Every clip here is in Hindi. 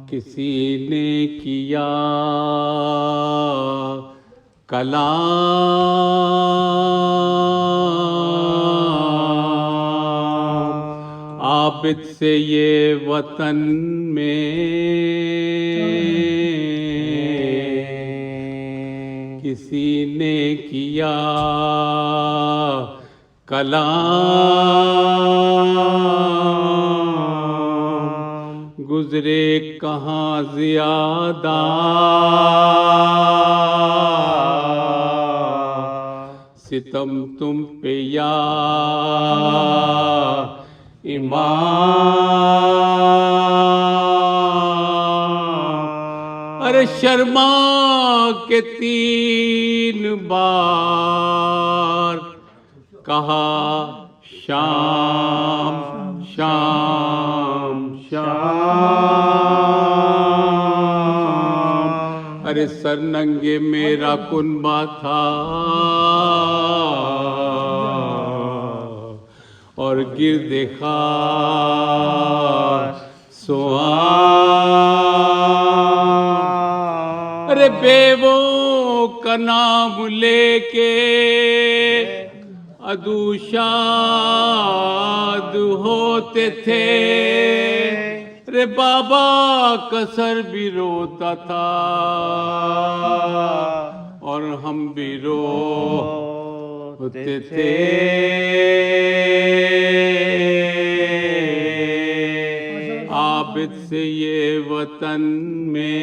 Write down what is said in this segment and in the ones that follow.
किसी ने किया कलाम आबिद से ये वतन में, किसी ने किया कलाम गुजरे कहाँ ज़ियादा सितम तुम पे या इमाम। अरे शर्मा के 3 बार कहा शाम शाम शाम। अरे सरनंगे मेरा कुनबा था और गिर देखा सुआम। अरे बेवों का नाम लेके अदूशाद होते थे। रे बाबा कसर भी रोता था और हम भी रोते थे। आबिद से ये वतन में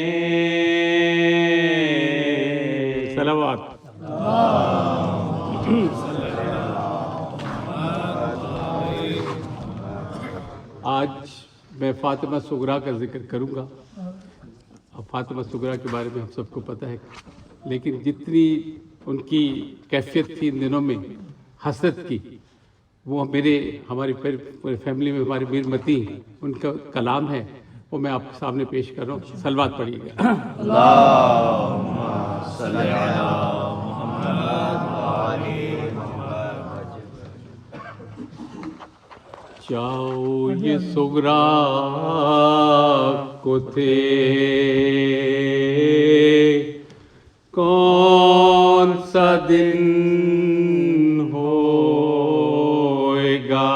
सलावत। आज मैं फातिमा सुगरा का जिक्र करूंगा। अब फातिमा सुगरा के बारे में हम सबको पता है, लेकिन जितनी उनकी कैफियत थी इन दिनों में हसरत की, वो हमारी पूरी फैमिली में हमारी मीरमती उनका कलाम है, वो मैं आपके सामने पेश कर रहा हूँ। सलवात पढ़िएगा। जाओ ये सुगरा को थे कौन सा दिन होएगा।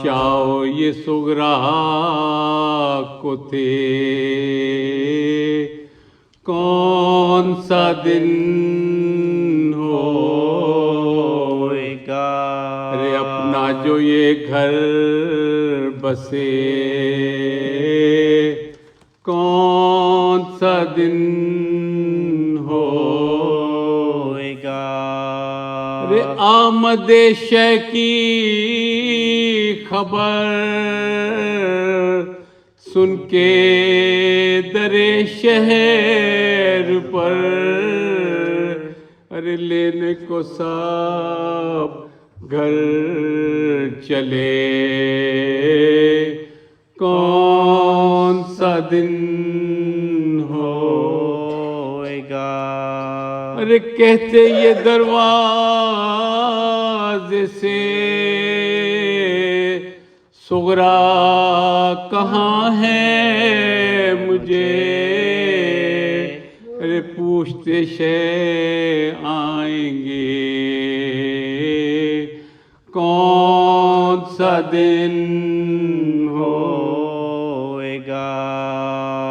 जाओ ये सुगरा को थे कौन सा दिन होएगा। अरे अपना जो ये घर बसे कौन सा दिन होएगा। अरे आमदे शय की खबर सुन के दरे शहर पर, अरे लेने को सब घर चले कौन सा दिन होएगा। अरे कहते ये दरवाजे से सुगरा कहाँ है मुझे। अरे पूछते शे आएंगे कौन सा दिन होएगा।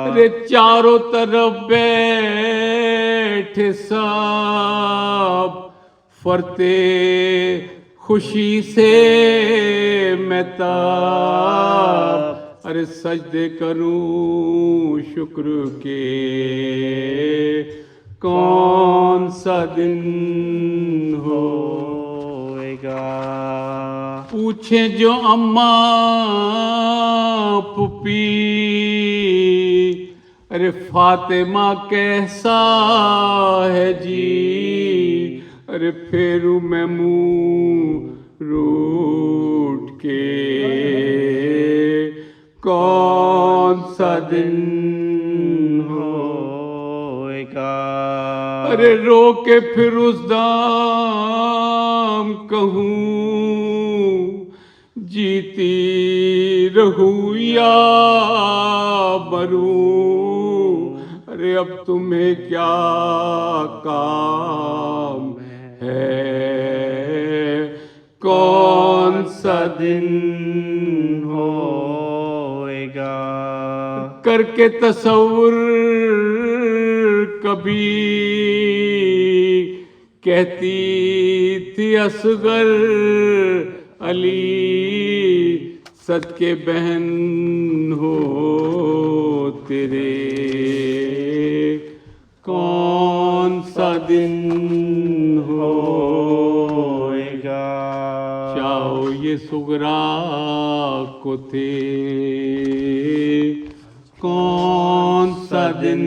अरे चारों तरफ बैठे सब फरते खुशी से मैं ताब। अरे सजदे करूं शुक्र के कौन सा दिन होएगा। पूछे जो अम्मा पुपी, अरे फातिमा कैसा है जी। अरे फेरू मैं मुँह रूठ के कौन सा दिन होएगा। अरे रो के फिर उस दाम कहूँ, जीती रहूं या मरूं। अरे अब तुम्हें क्या काम है, कौन सा दिन होएगा। करके तसव्वुर कभी कहती थी असगर अली, सदके बहन हो तेरे, कौन सा दिन होएगा। चाहो ये सुगरा को थे, कौन सा दिन